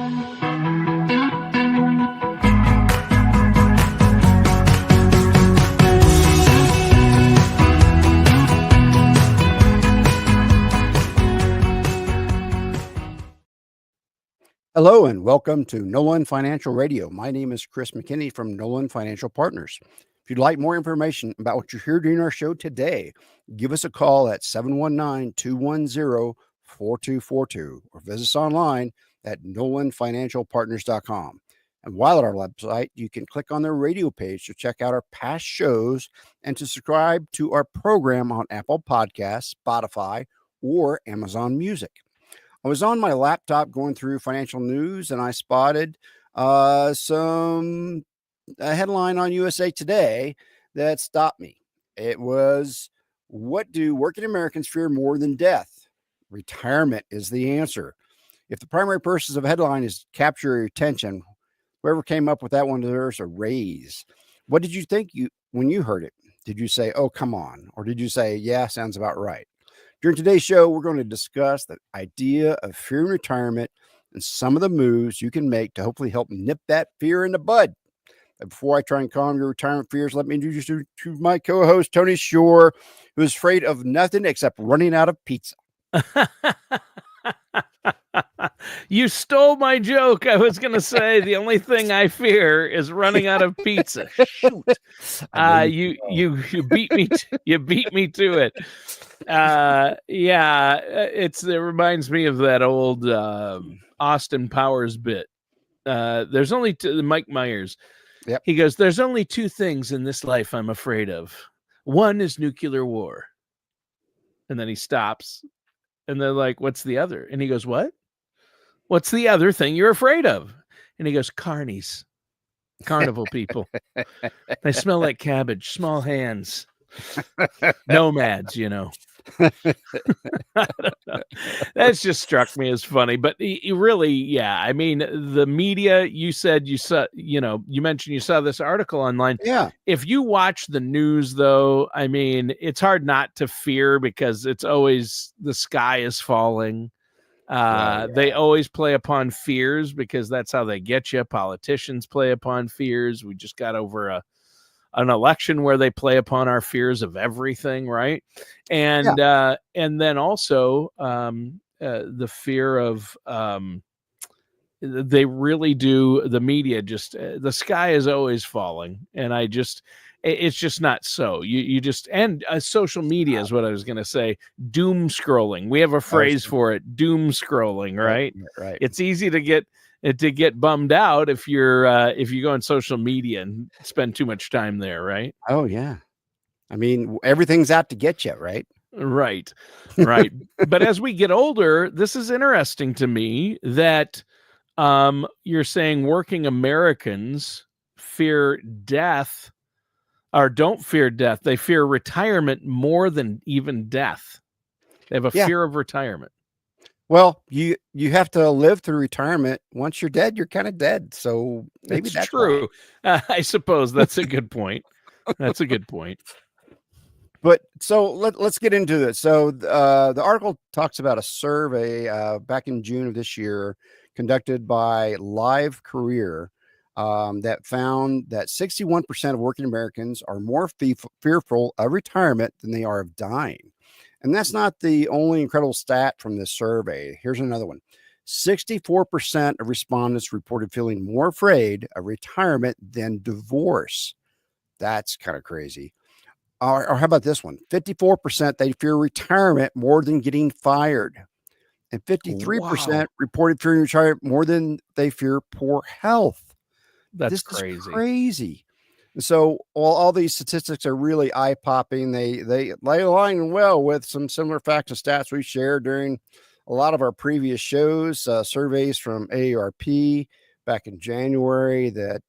Hello and welcome to Nolan Financial Radio. My name is Chris McKinney from Nolan Financial Partners. If you'd like more information about what you hear during our show today, give us a call at 719-210-4242 or visit us online at nolanfinancialpartners.com. And while at our website, you can click on the radio page to check out our past shows and to subscribe to our program on Apple Podcasts, Spotify, or Amazon Music. I was on my laptop going through financial news and I spotted a headline on USA Today that stopped me. It was, what do working Americans fear more than death? Retirement is the answer. If the primary purpose of a headline is to capture your attention, whoever came up with that one deserves a raise. What did you think when you heard it? Did you say, oh, come on? Or did you say, yeah, sounds about right? During today's show, we're going to discuss the idea of fear in retirement and some of the moves you can make to hopefully help nip that fear in the bud. But before I try and calm your retirement fears, let me introduce you to my co-host, Tony Shore, who is afraid of nothing except running out of pizza. You stole my joke. I was going to say the only thing I fear is running out of pizza. Shoot. You beat me. You beat me to it. It reminds me of that old Austin Powers bit. There's only Mike Myers. Yep. He goes, there's only two things in this life I'm afraid of. One is nuclear war. And then he stops. And they're like, what's the other? And he goes, what? What's the other thing you're afraid of? And he goes, carnies. Carnival people. They smell like cabbage, small hands. Nomads, you know. I don't know. That's just struck me as funny. But he really, yeah. I mean, the media, you said you saw, you mentioned you saw this article online. Yeah. If you watch the news, though, I mean, it's hard not to fear because it's always the sky is falling. They always play upon fears because that's how they get you. Politicians play upon fears. We just got over an election where they play upon our fears of everything, right? And then also the fear of they really do. The media just the sky is always falling, and it's just not so. You just and social media is what I was going to say. Doom scrolling. We have a phrase for it. Doom scrolling, right? Right. It's easy to get bummed out if you go on social media and spend too much time there, right? Oh yeah. I mean, everything's out to get you, right? Right. But as we get older, this is interesting to me that you're saying working Americans fear death or don't fear death. They fear retirement more than even death. They have a fear of retirement. Well, you have to live through retirement. Once you're dead, you're kind of dead. So maybe that's true. I suppose that's a good point. That's a good point. But so let's get into this. So the article talks about a survey back in June of this year conducted by Live Career that found that 61% of working Americans are more fearful of retirement than they are of dying. And that's not the only incredible stat from this survey. Here's another one. 64% of respondents reported feeling more afraid of retirement than divorce. That's kind of crazy. Or how about this one? 54% they fear retirement more than getting fired. And 53% reported fearing retirement more than they fear poor health. This crazy. Is crazy. So all these statistics are really eye-popping. They align well with some similar facts and stats we shared during a lot of our previous shows, surveys from AARP back in January that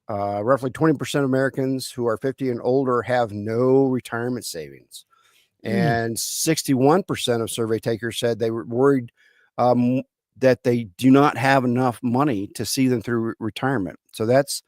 roughly 20% of Americans who are 50 and older have no retirement savings. And 61% of survey takers said they were worried that they do not have enough money to see them through retirement. So that's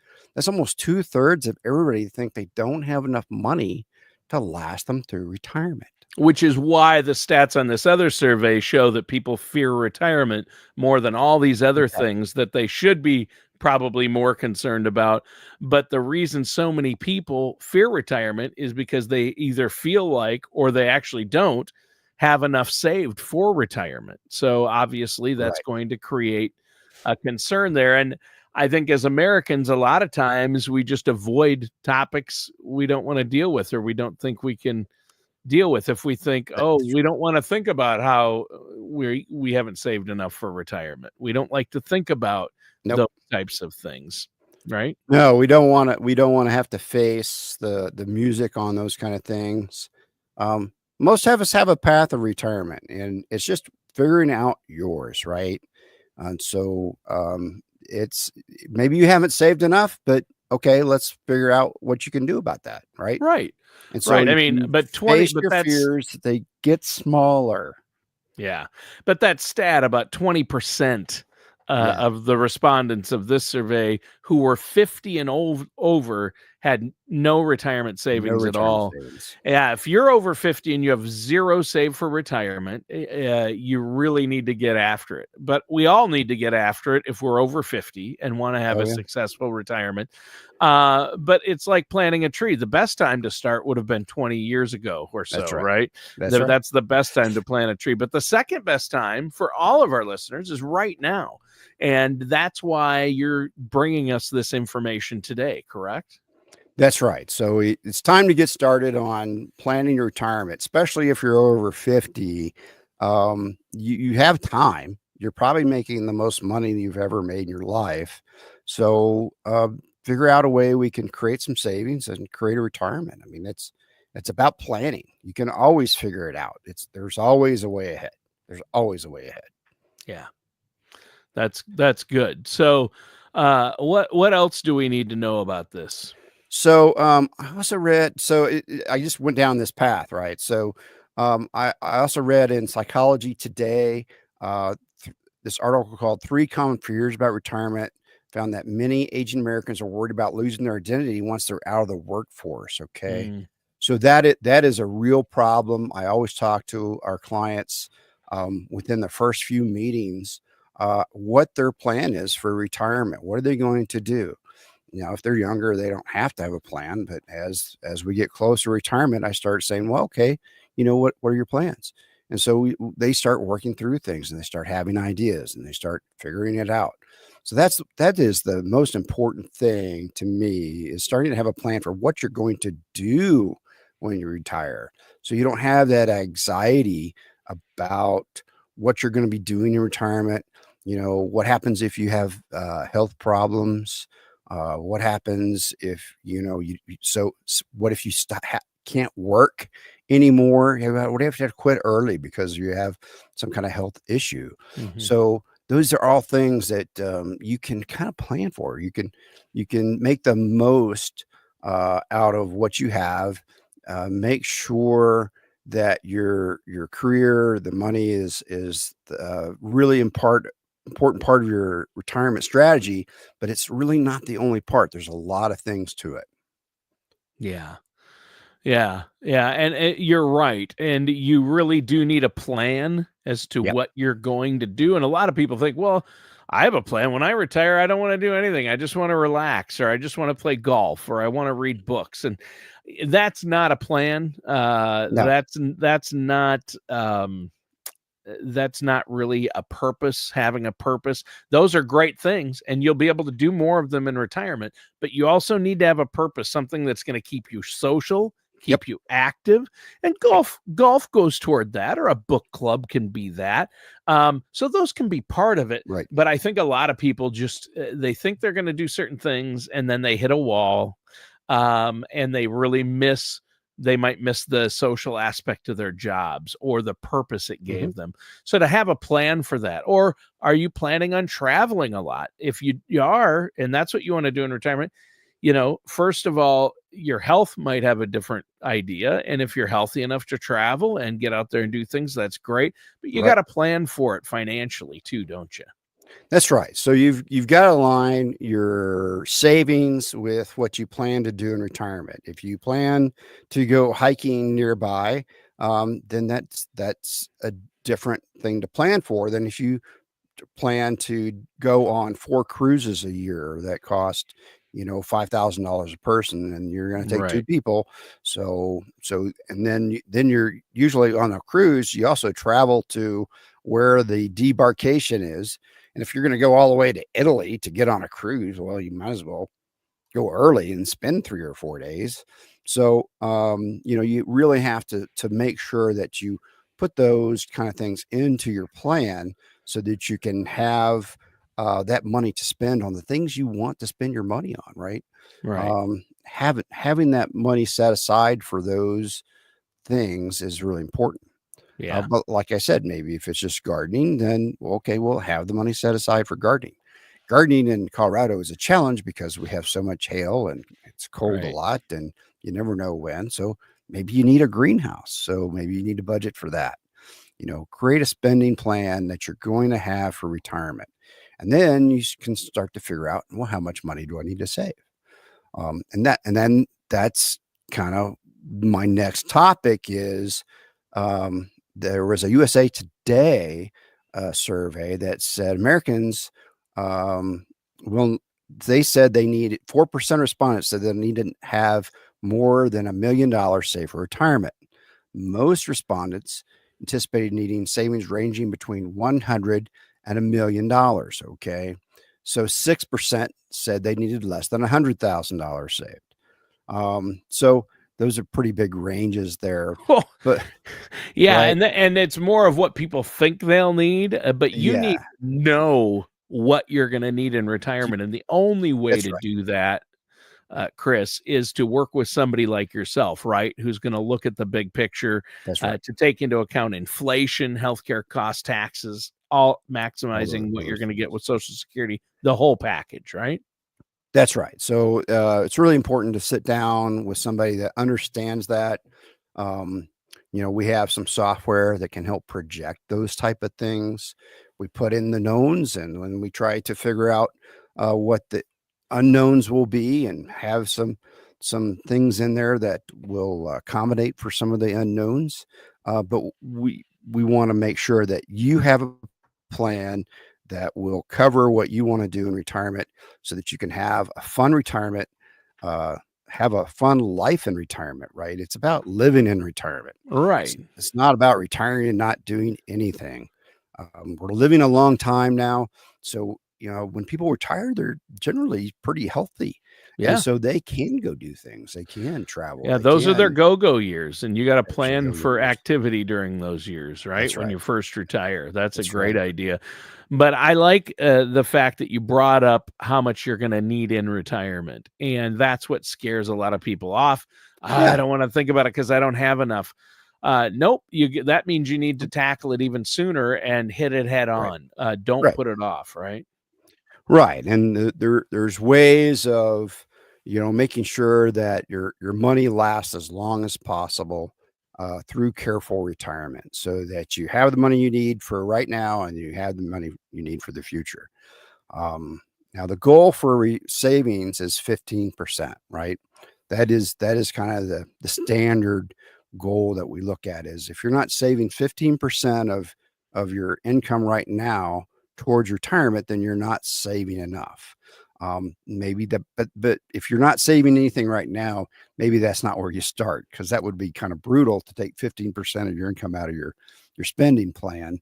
almost 2/3 of everybody think they don't have enough money to last them through retirement. which is why the stats on this other survey show that people fear retirement more than all these other things that they should be probably more concerned about. But the reason so many people fear retirement is because they either feel like, or they actually don't have enough saved for retirement. So obviously that's going to create a concern there. And I think as Americans, a lot of times we just avoid topics we don't want to deal with, or we don't think we can deal with. If we think, we don't want to think about how we haven't saved enough for retirement. We don't like to think about those types of things, right? No, we don't want to. We don't want to have to face the music on those kind of things. Most of us have a path of retirement, and it's just figuring out yours, right? And so it's maybe you haven't saved enough, but okay, let's figure out what you can do about that, right? Right. And so right. I mean, but 20, but your that's fears, they get smaller. Yeah. But that stat, about 20% of the respondents of this survey who were 50 and over had no retirement savings at all. Yeah. If you're over 50 and you have zero saved for retirement, you really need to get after it. But we all need to get after it if we're over 50 and want to have a successful retirement. But it's like planting a tree. The best time to start would have been 20 years ago or so, right? That's the best time to plant a tree. But the second best time for all of our listeners is right now. And that's why you're bringing us this information today, correct? That's right. So it's time to get started on planning your retirement, especially if you're over 50. You have time. You're probably making the most money you've ever made in your life. So figure out a way we can create some savings and create a retirement. I mean, it's about planning. You can always figure it out. There's always a way ahead. There's always a way ahead. Yeah, that's good. So what else do we need to know about this? So I also read, I just went down this path, right? So I also read in Psychology Today, this article called 3 Common Fears About Retirement, found that many Asian Americans are worried about losing their identity once they're out of the workforce. Okay. So that is a real problem. I always talk to our clients within the first few meetings, what their plan is for retirement. What are they going to do? If they're younger, they don't have to have a plan. But as we get closer to retirement, I start saying, well, okay, what are your plans? And so they start working through things, and they start having ideas, and they start figuring it out. So that is the most important thing to me, is starting to have a plan for what you're going to do when you retire. So you don't have that anxiety about what you're going to be doing in retirement. What happens if you have health problems? What happens if what if you can't work anymore? What if you have to quit early because you have some kind of health issue? So those are all things that you can kind of plan for. You can make the most out of what you have. Make sure that your career, the money is really important part of your retirement strategy, but it's really not the only part. There's a lot of things to it. Yeah. And you're right. And you really do need a plan as to what you're going to do. And a lot of people think, well, I have a plan. When I retire, I don't want to do anything. I just want to relax, or I just want to play golf, or I want to read books. And that's not a plan. No. That's not really a purpose, having a purpose. Those are great things, and you'll be able to do more of them in retirement, but you also need to have a purpose, something that's going to keep you social, keep you active, and golf goes toward that, or a book club can be that. So those can be part of it. Right. But I think a lot of people just, they think they're going to do certain things, and then they hit a wall, and they really they might miss the social aspect of their jobs or the purpose it gave them. So to have a plan for that, or are you planning on traveling a lot? If you are, and that's what you want to do in retirement, first of all, your health might have a different idea. And if you're healthy enough to travel and get out there and do things, that's great. But you got to plan for it financially too, don't you? That's right. So you've got to align your savings with what you plan to do in retirement. If you plan to go hiking nearby, then that's a different thing to plan for than if you plan to go on 4 cruises a year that cost, $5,000 a person, and you're going to take 2 Right. people. And then you're usually on a cruise. You also travel to where the debarkation is. And if you're going to go all the way to Italy to get on a cruise, well, you might as well go early and spend 3 or 4 days. So, you really have to make sure that you put those kind of things into your plan so that you can have that money to spend on the things you want to spend your money on, right? Right. Having that money set aside for those things is really important. Yeah. But like I said, maybe if it's just gardening, then okay, we'll have the money set aside for gardening. Gardening in Colorado is a challenge because we have so much hail and it's cold a Right. lot, and you never know when. So maybe you need a greenhouse. So maybe you need a budget for that. Create a spending plan that you're going to have for retirement. And then you can start to figure out, well, how much money do I need to save? And then that's kind of my next topic is there was a USA Today survey that said Americans will. They said they needed 4% of respondents said they need to have more than $1 million saved for retirement. Most respondents anticipated needing savings ranging between 100 and $1 million. Okay, so 6% said they needed less than $100,000 saved. So those are pretty big ranges there, Well, but yeah, right, and it's more of what people think they'll need, but you need yeah, to know what you're going to need in y- retirement, and the only way that's to right, do that, Chris, is to work with somebody like yourself, right? Who's going to look at the big picture, that's right. to take into account inflation, healthcare costs, taxes, all All maximizing what you're those going to get things. with Social Security, the whole package, right? That's right. So it's really important to sit down with somebody that understands that. Um, we have some software that can help project those type of things. We put in the knowns, and when we try to figure out what the unknowns will be, and have some things in there that will accommodate for some of the unknowns. But we want to make sure that you have a plan that will cover what you want to do in retirement so that you can have a fun retirement, uh, have a fun life in retirement, right? It's about living in retirement. It's, Right. it's not about retiring and not doing anything. We're living a long time now. So, when people retire, they're generally pretty healthy. And Yeah. so they can go do things. They can travel. Yeah, They those are their can, go-go years, and you got to there's your plan go-go for years. activity during those years, right? That's When right. you first retire. That's a That's great right. idea. But I like the fact that you brought up how much you're going to need in retirement, and that's what scares a lot of people off. I Yeah. don't want to think about it because I don't have enough. Nope, that means you need to tackle it even sooner and hit it head Right. on. Don't Right. put it off, right? Right, and there's ways of, making sure that your money lasts as long as possible, through careful retirement so that you have the money you need for right now and you have the money you need for the future. Now the goal for savings is 15%, right? That is kind of the standard goal that we look at is if you're not saving 15% of your income right now towards retirement, then you're not saving enough. Maybe that, but if you're not saving anything right now, maybe that's not where you start because that would be kind of brutal to take 15% of your income out of your spending plan.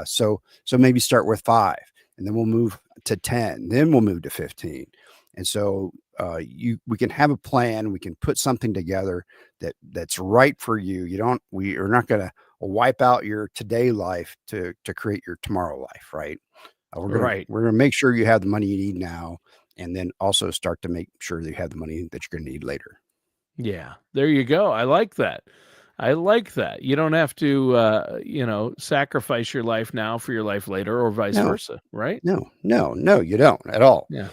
So maybe start with 5, and then we'll move to 10, then we'll move to 15. And so we can have a plan, we can put something together that's right for you. We are not going to wipe out your today life to create your tomorrow life, right? Right. We're gonna make sure you have the money you need now, and then also start to make sure that you have the money that you're gonna need later. Yeah, there you go. I like that. I like that. You don't have to, sacrifice your life now for your life later, or vice No, versa, right? no, you don't at all. Yeah.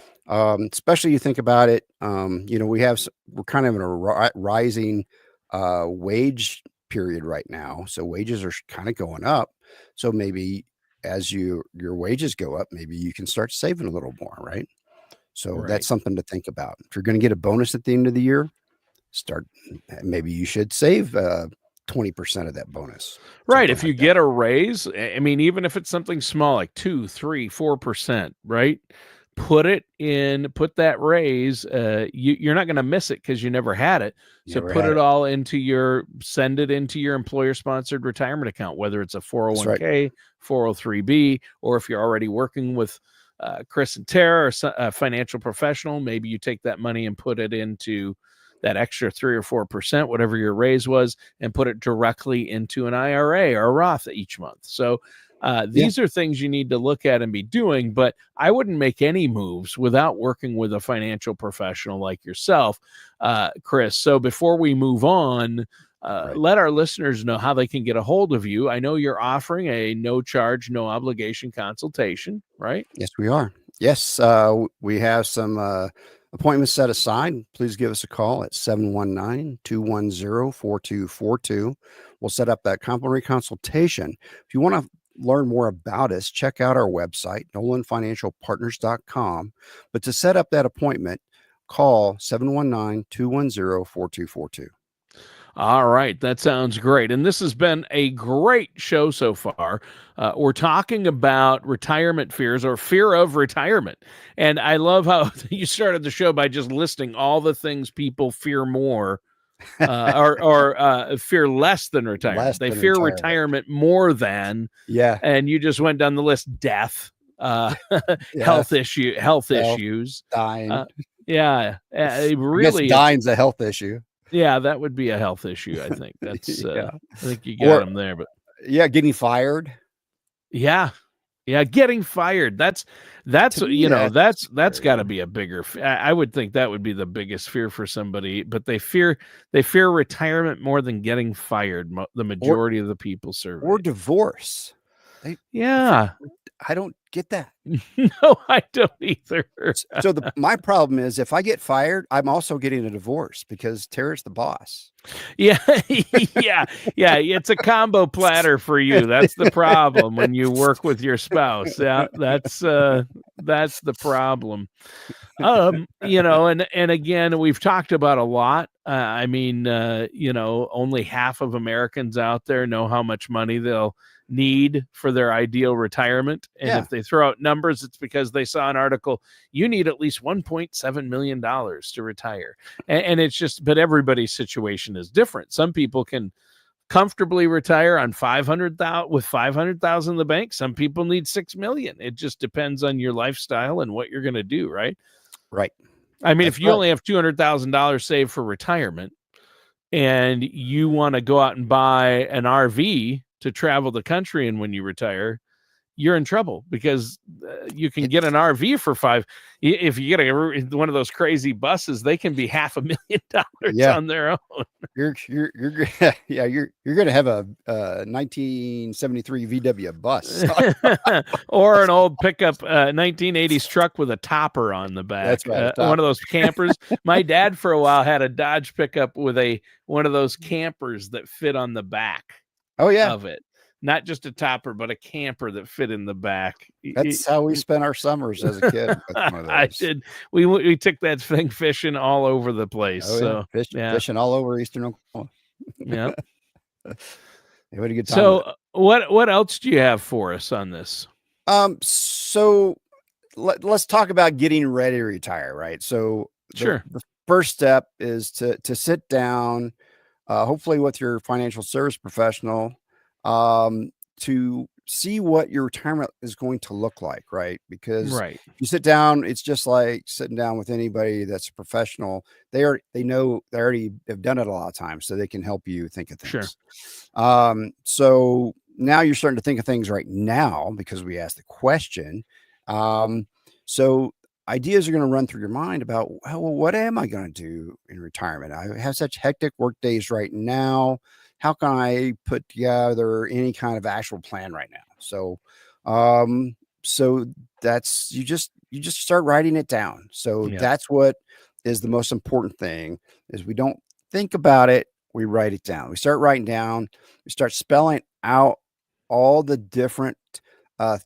Especially you think about it. We're kind of in a rising wage period right now, so wages are kind of going up. So maybe as your wages go up, maybe you can start saving a little more, right? So that's Right. something to think about. If you're going to get a bonus at the end of the year, start maybe you should save 20% of that bonus. Right. If Something you like that. get a raise, I mean, even if it's something small like 2, 3, 4%, right? Put that raise. You're not going to miss it because you never had it. So Never put had it it. all send it into your employer sponsored retirement account, whether it's a That's right. 401k, 403b, or if you're already working with Chris and Tara or a financial professional, maybe you take that money and put it into that extra 3 or 4%, whatever your raise was, and put it directly into an IRA or a Roth each month. So these are things you need to look at and be doing, but I wouldn't make any moves without working with a financial professional like yourself, Chris. So before we move on, let our listeners know how they can get a hold of you. I know you're offering a no charge, no obligation consultation, right? Yes, we are. Yes, we have some appointments set aside. Please give us a call at 719-210-4242. We'll set up that complimentary consultation. If you want to learn more about us, check out our website, nolanfinancialpartners.com. But to set up that appointment, call 719-210-4242. All right. That sounds great. And this has been a great show so far. We're talking about retirement fears or fear of retirement. And I love how you started the show by just listing all the things people fear more or fear less than retirement. They fear retirement more than. Yeah. And you just went down the list: death, health issues, dying. Really, dying's a health issue. Yeah, that would be a health issue. I think that's. I think you got them there, but getting fired. Yeah, getting fired. That's got to be a bigger. I would think that would be the biggest fear for somebody. But they fear retirement more than getting fired. The majority of the people surveyed, or divorce. I don't get that. No, I don't either. So my problem is if I get fired, I'm also getting a divorce because Tara's the boss. Yeah. It's a combo platter for you. That's the problem when you work with your spouse. Yeah, that's the problem. And again, we've talked about a lot. Only half of Americans out there know how much money they'll need for their ideal retirement. And if they throw out numbers, it's because they saw an article, you need at least $1.7 million to retire. And it's just, but everybody's situation is different. Some people can comfortably retire on $500,000 in the bank. Some people need $6 million. It just depends on your lifestyle and what you're going to do. Right. Right. I mean, if you only have $200,000 saved for retirement and you want to go out and buy an RV to travel the country, and when you retire, you're in trouble because you can get an RV for if you get one of those crazy buses, they can be $500,000 on their own. You're going to have a 1973 VW bus or an old pickup 1980s truck with a topper on the back. That's right. One of those campers. My dad for a while had a Dodge pickup with one of those campers that fit on the back. Of it. Not just a topper, but a camper that fit in the back. That's how we spent our summers as a kid. With one of those. I did. We took that thing fishing all over the place. Fishing all over Eastern Oklahoma. Yeah. They had a good time. So what else do you have for us on this? So let's talk about getting ready to retire, right? So the first step is to sit down, hopefully with your financial service professional, to see what your retirement is going to look like, right? Because if you sit down, it's just like sitting down with anybody that's a professional. They already have done it a lot of times, so they can help you think of things. So now you're starting to think of things right now because we asked the question. So ideas are going to run through your mind about, well, what am I going to do in retirement? I have such hectic work days right now. How can I put together any kind of actual plan right now? So, so that's, you just start writing it down. So that's what is the most important thing is we don't think about it. We write it down. We start writing down, we start spelling out all the different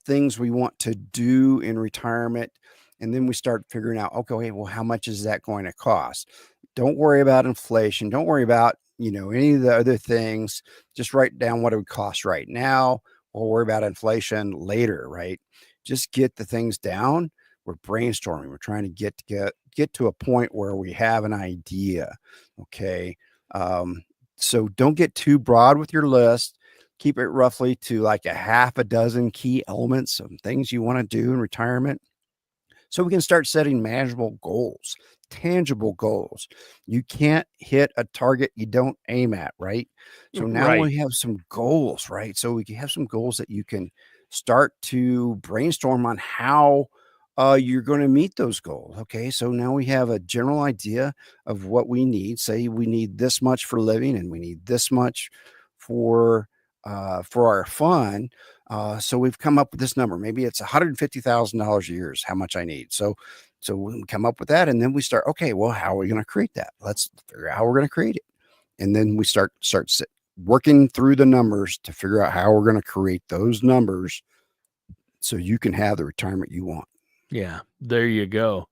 things we want to do in retirement. And then we start figuring out, okay, well, how much is that going to cost? Don't worry about inflation. Don't worry about any of the other things. Just write down what it would cost right now. We'll worry about inflation later, right? Just get the things down. We're brainstorming. We're trying to get to a point where we have an idea. Okay. So don't get too broad with your list. Keep it roughly to like a half a dozen key elements of things you want to do in retirement, so we can start setting manageable goals, tangible goals. You can't hit a target you don't aim at, right? So now Right. we have some goals, right? So we can have some goals that you can start to brainstorm on how you're going to meet those goals. Okay, so now we have a general idea of what we need. Say we need this much for living, and we need this much for our fun. So we've come up with this number. Maybe it's $150,000 a year is how much I need. So we come up with that, and then we start. Okay, well, how are we going to create that? Let's figure out how we're going to create it, and then we start working through the numbers to figure out how we're going to create those numbers, so you can have the retirement you want. Yeah, there you go.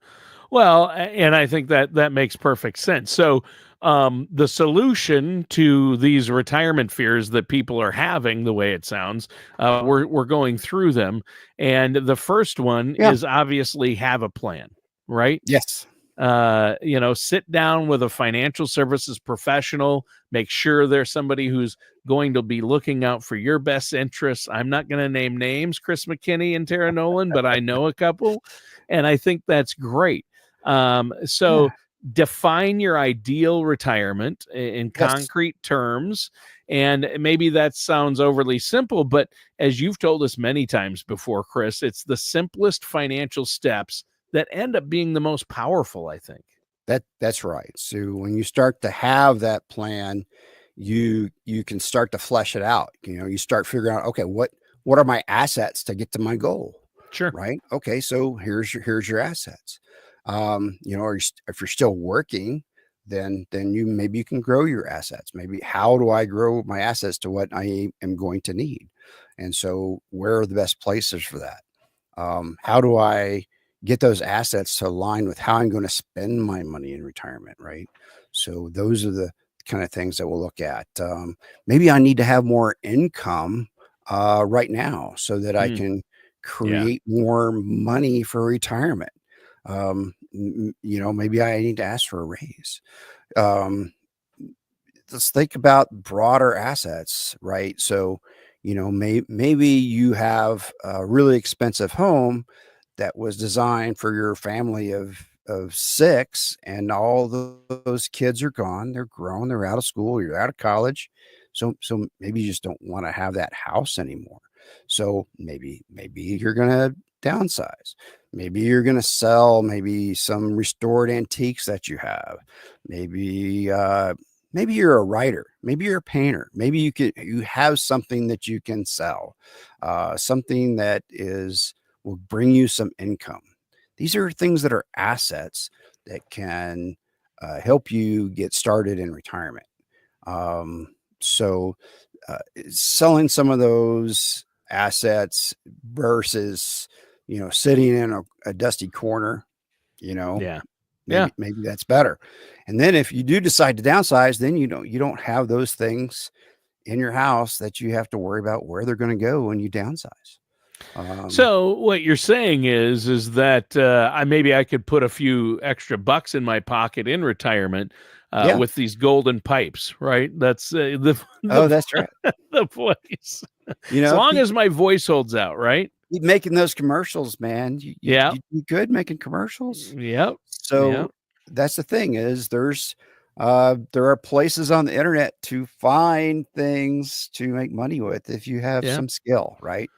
Well, and I think that makes perfect sense. So, the solution to these retirement fears that people are having, the way it sounds, we're going through them, and the first one Yeah. is obviously have a plan, right? Yes. Sit down with a financial services professional, make sure there's somebody who's going to be looking out for your best interests. I'm not going to name names, Chris McKinney and Tara Nolan, but I know a couple, and I think that's great. So Yeah. define your ideal retirement in Yes. concrete terms. And maybe that sounds overly simple, but as you've told us many times before, Chris, it's the simplest financial steps that end up being the most powerful, I think. That's right. So when you start to have that plan, you can start to flesh it out. You start figuring out, okay, what are my assets to get to my goal? Sure. Right. Okay. So here's your assets. Or if you're still working, then maybe you can grow your assets. Maybe how do I grow my assets to what I am going to need? And so where are the best places for that? How do I get those assets to align with how I'm going to spend my money in retirement, right? So those are the kind of things that we'll look at. Maybe I need to have more income right now so that I can Yeah. create more money for retirement. Maybe I need to ask for a raise. Um, let's think about broader assets, right? So, maybe you have a really expensive home that was designed for your family of 6, and all those kids are gone. They're grown. They're out of school. You're out of college. So maybe you just don't want to have that house anymore. So maybe you're going to downsize. Maybe you're going to sell maybe some restored antiques that you have. Maybe you're a writer. Maybe you're a painter. Maybe you have something that you can sell, something that will bring you some income. These are things that are assets that can help you get started in retirement. So selling some of those assets versus, sitting in a dusty corner, Yeah. maybe that's better. And then if you do decide to downsize, then you don't have those things in your house that you have to worry about where they're going to go when you downsize. So what you're saying is that maybe I could put a few extra bucks in my pocket in retirement Yeah. with these golden pipes, right? That's That's right. the voice. As long as my voice holds out, right? Keep making those commercials, man. Yeah. You do good making commercials. Yep. So that's the thing is there are places on the internet to find things to make money with if you have some skill, right?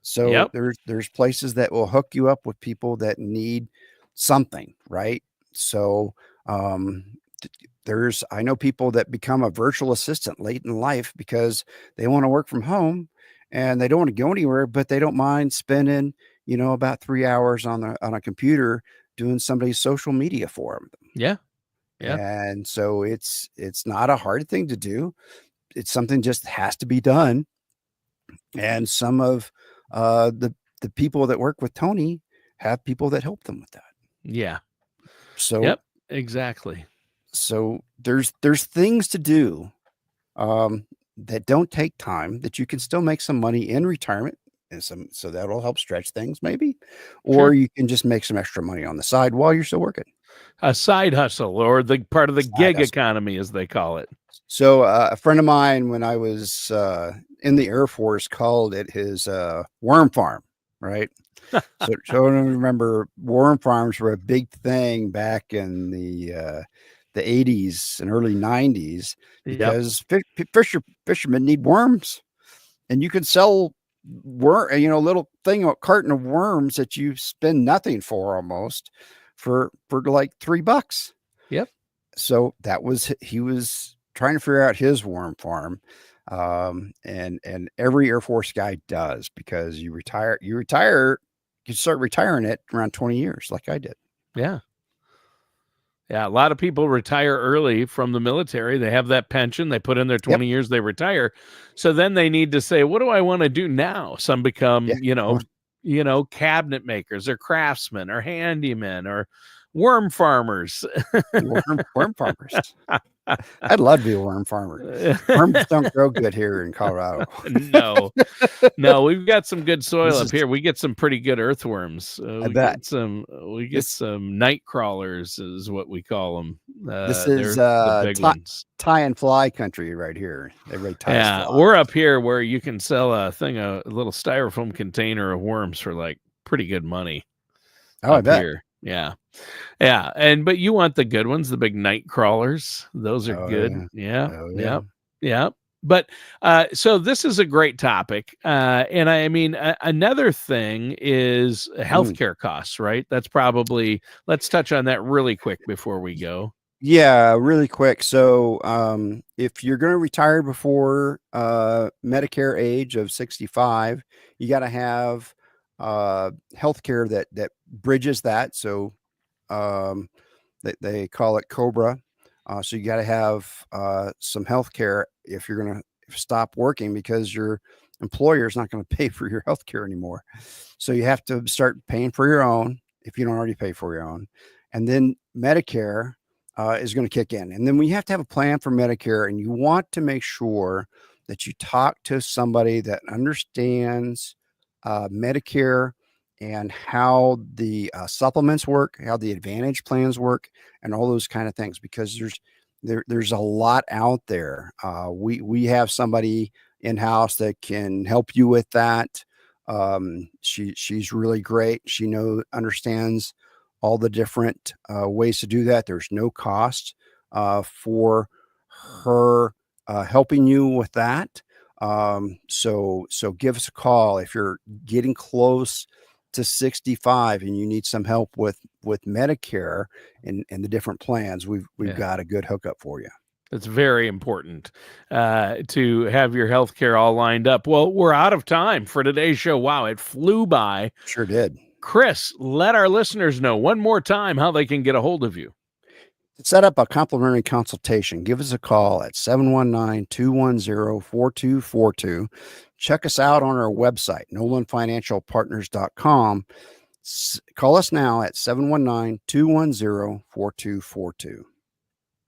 So there's places that will hook you up with people that need something, right? So I know people that become a virtual assistant late in life because they want to work from home and they don't want to go anywhere, but they don't mind spending, about 3 hours on a computer doing somebody's social media for them. Yeah. Yeah. And so it's not a hard thing to do. It's something just has to be done. And some of the people that work with Tony have people that help them with that. Yeah. So Yep. Exactly. So there's things to do that don't take time, that you can still make some money in retirement, and so that'll help stretch things maybe, or Sure. you can just make some extra money on the side while you're still working. A side hustle, or the part of the Side gig hustle. economy, as they call it. So a friend of mine, when I was in the Air Force, called it his worm farm, right? So I remember worm farms were a big thing back in the 80s and early 90s Yep. because fishermen need worms, and you could sell little thing, a carton of worms that you spend nothing for, almost for like $3. Yep. So he was trying to figure out his worm farm. And every Air Force guy does, because you start retiring it around 20 years, like I did. Yeah. Yeah. A lot of people retire early from the military. They have that pension. They put in their 20 years, they retire. So then they need to say, what do I want to do now? Some become, cabinet makers or craftsmen or handymen or worm farmers. Worm farmers. I'd love to be a worm farmer. Worms don't grow good here in Colorado. No, we've got some good soil up here. We get some pretty good earthworms. I bet. We get some night crawlers, is what we call them. This is the big ones. Tie and fly country right here. Everybody ties flies. We're up here where you can sell a little styrofoam container of worms for like pretty good money. Oh, I bet. Here. Yeah. But you want the good ones, the big night crawlers. Those are good. Yeah. But so this is a great topic. And I mean, another thing is healthcare costs, right? Let's touch on that really quick before we go. Yeah, really quick. So if you're going to retire before Medicare age of 65, you got to have healthcare that bridges that. So they call it COBRA. So you got to have some healthcare if you're going to stop working, because your employer is not going to pay for your healthcare anymore. So you have to start paying for your own if you don't already pay for your own. And then Medicare is going to kick in. And then we have to have a plan for Medicare, and you want to make sure that you talk to somebody that understands Medicare and how the supplements work, how the Advantage plans work, and all those kind of things, because there's a lot out there. We have somebody in-house that can help you with that. She's really great. She understands all the different ways to do that. There's no cost for her helping you with that. So give us a call if you're getting close to 65 and you need some help with Medicare and the different plans. We've got a good hookup for you. It's very important to have your health care all lined up. Well, we're out of time for today's show. Wow, it flew by. Sure did. Chris, let our listeners know one more time how they can get a hold of you. To set up a complimentary consultation, give us a call at 719-210-4242. Check us out on our website, nolanfinancialpartners.com. Call us now at 719-210-4242.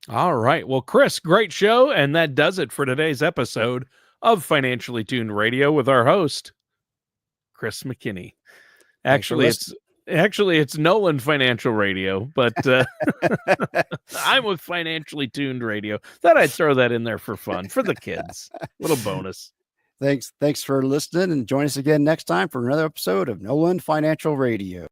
All right. Well, Chris, great show. And that does it for today's episode of Financially Tuned Radio with our host, Chris McKinney. Actually, it's Nolan Financial Radio, but I'm with Financially Tuned Radio. Thought I'd throw that in there for fun, for the kids. Little bonus. Thanks for listening, and join us again next time for another episode of Nolan Financial Radio.